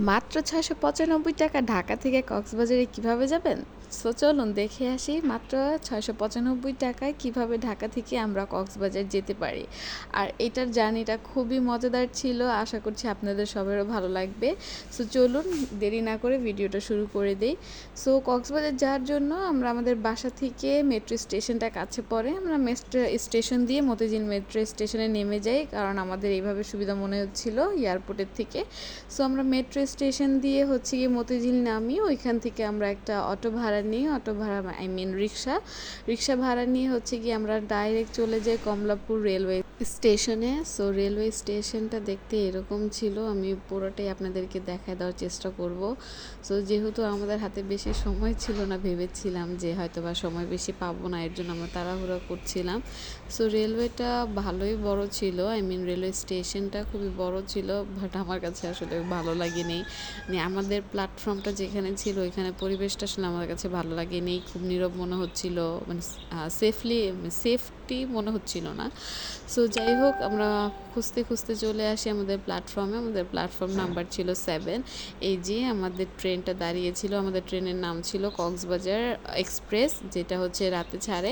মাত্র ৬৯৫ টাকা ঢাকা থেকে কক্সবাজারে কিভাবে যাবেন? সো চলুন দেখে আসি মাত্র ৬৯৫ টাকায় কিভাবে ঢাকা থেকে আমরা কক্সবাজার যেতে পারি। আর এটার জার্নিটা খুবই মজাদার ছিল, আশা করছি আপনাদের সবারও ভালো লাগবে। সো চলুন দেরি না করে ভিডিওটা শুরু করে দেই। সো কক্সবাজার যাওয়ার জন্য আমরা আমাদের বাসা থেকে মেট্রো স্টেশনটা কাছে পড়ে, আমরা মেট্রো স্টেশন দিয়ে মতিঝিল মেট্রো স্টেশনে নেমে যাই, কারণ আমাদের এইভাবে সুবিধা মনে হচ্ছিল এয়ারপোর্টের থেকে। সো আমরা মেট্রো স্টেশন দিয়ে হচ্ছে গিয়ে মতিঝিল নামি, ওইখান থেকে আমরা একটা অটো ভাড়া নিই, অটো ভাড়া রিক্সা ভাড়া নিয়ে হচ্ছে গিয়ে আমরা ডাইরেক্ট চলে যাই কমলাপুর রেলওয়ে স্টেশনে। সো রেলওয়ে স্টেশনটা দেখতে এরকম ছিল, আমি পুরোটাই আপনাদেরকে দেখায় দেওয়ার চেষ্টা করব। সো যেহেতু আমাদের হাতে বেশি সময় ছিল না, ভেবেছিলাম যে হয়তো বা সময় বেশি পাবো না, এর জন্য আমরা তাড়াহুড়ো করছিলাম। সো রেলওয়েটা ভালোই বড় ছিল, রেলওয়ে স্টেশনটা খুবই বড় ছিল, বাট আমার কাছে আসলে ভালো লাগেনি। মানে আমাদের প্ল্যাটফর্মটা যেখানে ছিল ওইখানে পরিবেশটা আসলে আমার কাছে ভালো লাগেনি, খুব নীরব মনে হচ্ছিল, মানে সেফটি মনে হচ্ছিল না। সো যাই হোক, আমরা খুঁজতে খুঁজতে চলে আসি আমাদের প্ল্যাটফর্মে। আমাদের প্ল্যাটফর্ম নাম্বার ছিল 7। এই যে আমাদের ট্রেনটা দাঁড়িয়েছিল, আমাদের ট্রেনের নাম ছিল কক্সবাজার এক্সপ্রেস, যেটা হচ্ছে রাতে ছাড়ে।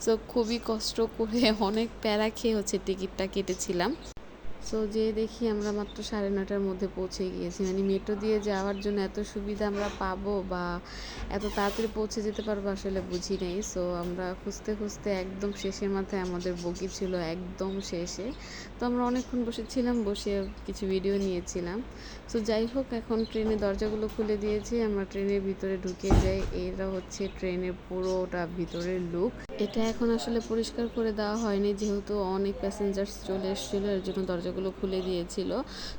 সো খুবই কষ্ট করে অনেক প্যারা খেয়ে হচ্ছে টিকিটটা কেটেছিলাম। সো যেয়ে দেখি আমরা মাত্র 9:30টার মধ্যে পৌঁছে গিয়েছি। মানে মেট্রো দিয়ে যাওয়ার জন্য এত সুবিধা আমরা পাবো বা এত তাড়াতাড়ি পৌঁছে যেতে পারবো আসলে বুঝি নেই। সো আমরা খুঁজতে খুঁজতে একদম শেষের মাথায় আমাদের বগি ছিল, একদম শেষে। তো আমরা অনেকক্ষণ বসেছিলাম, বসে কিছু ভিডিও নিয়েছিলাম। সো যাই হোক, এখন ট্রেনের দরজাগুলো খুলে দিয়েছি, আমরা ট্রেনের ভিতরে ঢুকে যাই। এরা হচ্ছে ট্রেনের পুরোটা ভিতরের লুক। এটা এখন আসলে পরিষ্কার করে দেওয়া হয়নি, যেহেতু অনেক প্যাসেঞ্জার্স চলে এসেছিলো, এর জন্য দরজাগুলো খুলে দিয়েছিল।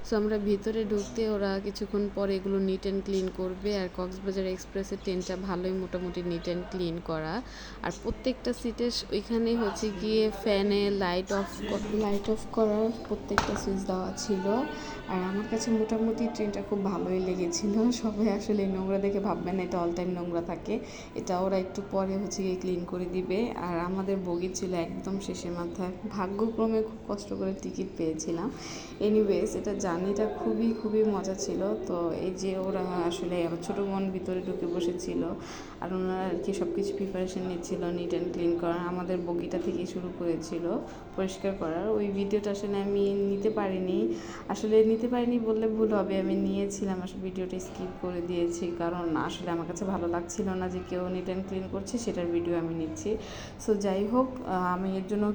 সো আমরা ভিতরে ঢুকতে ওরা কিছুক্ষণ পরে এগুলো নিট অ্যান্ড ক্লিন করবে। আর কক্সবাজার এক্সপ্রেসের ট্রেনটা ভালোই মোটামুটি নিট অ্যান্ড ক্লিন করা। আর প্রত্যেকটা সিটে ওইখানে হচ্ছে গিয়ে ফ্যানে লাইট অফ করার প্রত্যেকটা সুইচ দেওয়া ছিল। আর আমার কাছে মোটামুটি ট্রেনটা খুব ভালোই লেগেছিল। সবাই আসলে নোংরা দেখে ভাববেন এটা অল টাইম নোংরা থাকে, এটা ওরা একটু পরে হচ্ছে গিয়ে ক্লিন করে দিবে। আর আমাদের বগি ছিল একদম শেষের মাথায়, ভাগ্যক্রমে খুব কষ্ট করে টিকিট পেয়েছিলাম। এনিওয়েজ, এটা জার্নিটা খুবই খুবই মজা ছিল। তো এই যে ওরা আসলে আমার ছোটো বোন ভিতরে ঢুকে বসেছিল, আর ওনারা আর কি সব কিছু প্রিপারেশন নিচ্ছিল নিট অ্যান্ড ক্লিন করার, আমাদের বগিটা থেকে শুরু করেছিল পরিষ্কার করার। ওই ভিডিওটা আসলে আমি নিতে পারিনি বললে ভুল হবে, আমি নিয়েছিলাম, আসলে ভিডিওটা স্কিপ করে দিয়েছি, কারণ আসলে আমার কাছে ভালো লাগছিল না যে কেউ নিট অ্যান্ড ক্লিন করছে সেটার ভিডিও আমি নিচ্ছি। সো যাই হোক, আমি এর জন্য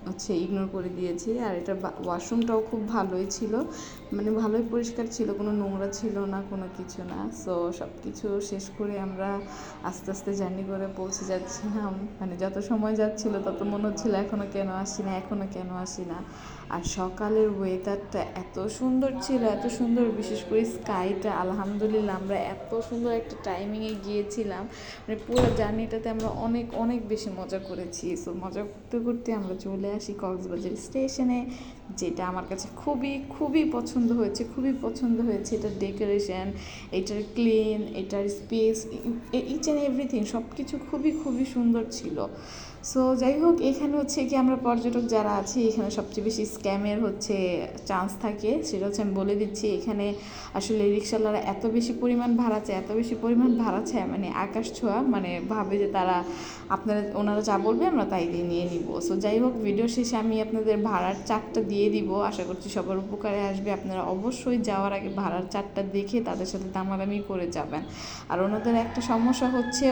হচ্ছে ইগনোর করে দিয়েছি। আর এটা ওয়াশরুমটাও খুব ভালোই ছিল, মানে ভালোই পরিষ্কার ছিল, কোনো নোংরা ছিল না, কোনো কিছু না। সো সব কিছু শেষ করে আমরা আস্তে আস্তে জার্নি করে পৌঁছে যাচ্ছিলাম। মানে যত সময় যাচ্ছিল তত মনে হচ্ছিল এখনও কেন আসি না। আর সকালের ওয়েদারটা এত সুন্দর ছিল, এত সুন্দর, বিশেষ করে স্কাইটা, আলহামদুলিল্লাহ আমরা এত সুন্দর একটা টাইমিংয়ে গিয়েছিলাম, মানে পুরো জার্নিটাতে আমরা অনেক অনেক বেশি মজা করেছি। সো মজা করতে করতে আমরা চলে আসি কক্সবাজার স্টেশনে, যেটা আমার কাছে খুবই খুবই পছন্দ হয়েছে। এটার ডেকোরেশন, এটার ক্লিন, এটার স্পেস, ইচ অ্যান্ড এভরিথিং সব কিছু খুবই খুবই সুন্দর ছিল। সো যাই হোক, এখানে হচ্ছে কি আমরা পর্যটক যারা আছি, এখানে সবচেয়ে বেশি স্ক্যামের হচ্ছে চান্স থাকে, সেটা হচ্ছে আমি বলে দিচ্ছি। এখানে আসলে রিক্সাওয়ালারা এত বেশি পরিমাণ ভাড়া চায়, মানে আকাশ ছোঁয়া, মানে ভাবে যে তারা ওনারা যা বলবে আমরা তাই দিয়ে নিয়ে নিব। সো যাই হোক, ভিডিও শেষে আমি আপনাদের ভাড়ার চার্টটা দিয়ে দিব, আশা করছি সবার উপকারে আসবে। আপনারা অবশ্যই যাওয়ার আগে ভাড়ার চার্টটা দেখে তাদের সাথে দামাদামি করে যাবেন। আর ওনাদের একটা সমস্যা হচ্ছে,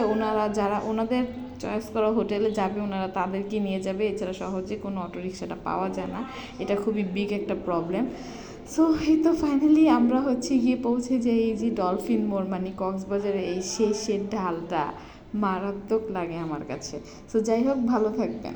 ওনাদের চয়েস করা হোটেলে যাবে ওনারা তাদেরকে নিয়ে যাবে, এছাড়া সহজে কোনো অটো রিক্সাটা পাওয়া যায় না, এটা খুবই বিগ একটা প্রবলেম। সো এই তো ফাইনালি আমরা হচ্ছে গিয়ে পৌঁছে যাই এই যে ডলফিন মোড়, মানে কক্সবাজারে এই শেষের ঢালটা মারাত্মক লাগে আমার কাছে। সো যাই হোক, ভালো থাকবেন।